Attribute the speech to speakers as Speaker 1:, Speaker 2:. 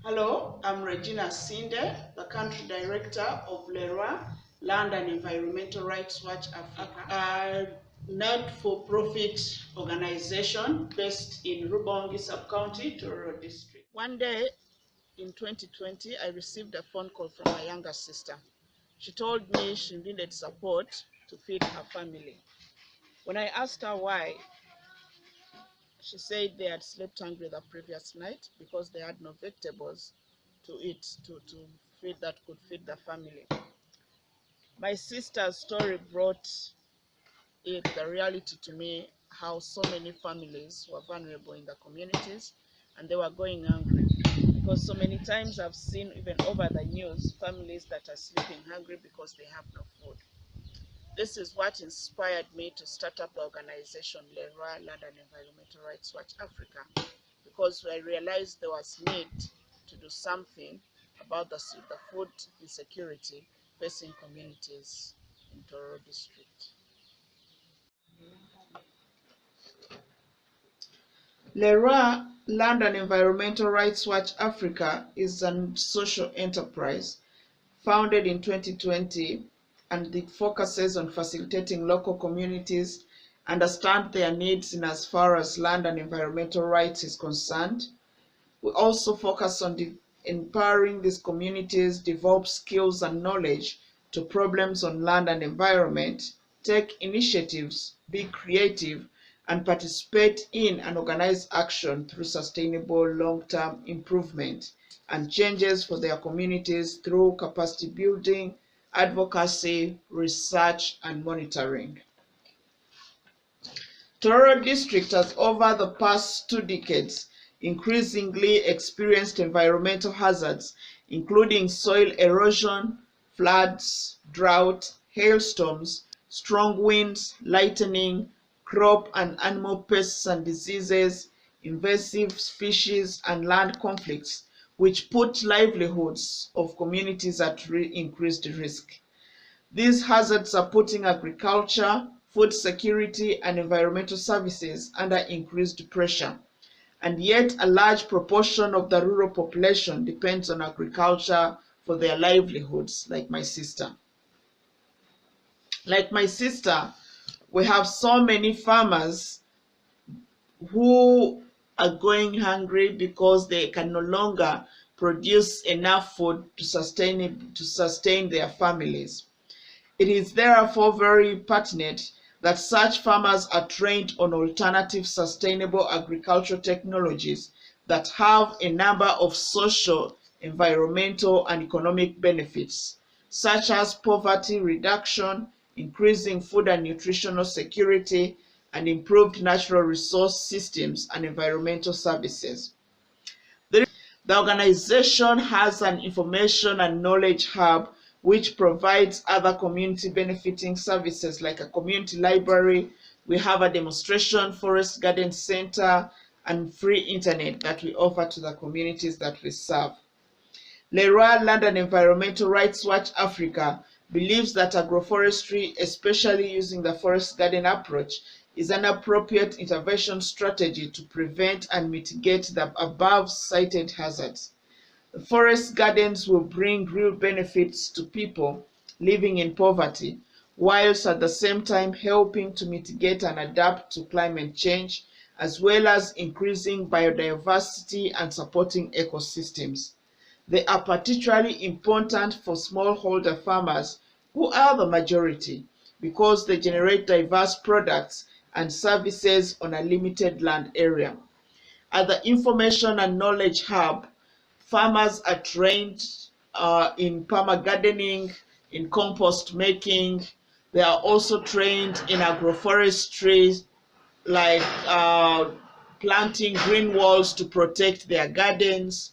Speaker 1: Hello, I'm Regina Sinde, the Country Director of Lerwa, Land and Environmental Rights Watch Africa, a not-for-profit organization based in Rubongi Sub-County, Tororo District. One day in 2020, I received a phone call from my younger sister. She told me she needed support to feed her family. When I asked her why, she said they had slept hungry the previous night because they had no vegetables to eat to feed that could feed the family. My sister's story brought the reality to me how so many families were vulnerable in the communities and they were going hungry. Because so many times I've seen even over the news families that are sleeping hungry because they have no food. This is what inspired me to start up the organization Lerwa, Land and Environmental Rights Watch Africa, because I realized there was need to do something about the food insecurity facing communities in Tororo District. Lerwa, Land and Environmental Rights Watch Africa is a social enterprise founded in 2020, and it focuses on facilitating local communities understand their needs in as far as land and environmental rights is concerned. We also focus on empowering these communities, develop skills and knowledge to problems on land and environment, take initiatives, be creative, and participate in and organize action through sustainable long-term improvement and changes for their communities through capacity building, advocacy, research, and monitoring. Tororo District has over the past 2 decades increasingly experienced environmental hazards, including soil erosion, floods, drought, hailstorms, strong winds, lightning, crop and animal pests and diseases, invasive species, and land conflicts, which put livelihoods of communities at increased risk. These hazards are putting agriculture, food security, and environmental services under increased pressure. And yet a large proportion of the rural population depends on agriculture for their livelihoods, like my sister. Like my sister, we have so many farmers who are going hungry because they can no longer produce enough food to sustain their families. It is therefore very pertinent that such farmers are trained on alternative sustainable agricultural technologies that have a number of social, environmental, and economic benefits, such as poverty reduction, increasing food and nutritional security, and improved natural resource systems and environmental services. The organization has an information and knowledge hub which provides other community benefiting services like a community library. We have a demonstration forest garden center and free internet that we offer to the communities that we serve. Lerwa, Land and Environmental Rights Watch Africa believes that agroforestry, especially using the forest garden approach, is an appropriate intervention strategy to prevent and mitigate the above cited hazards. The forest gardens will bring real benefits to people living in poverty, whilst at the same time helping to mitigate and adapt to climate change, as well as increasing biodiversity and supporting ecosystems. They are particularly important for smallholder farmers, who are the majority, because they generate diverse products and services on a limited land area. At the Information and Knowledge Hub, farmers are trained in perma-gardening, in compost making. They are also trained in agroforestry, like planting green walls to protect their gardens,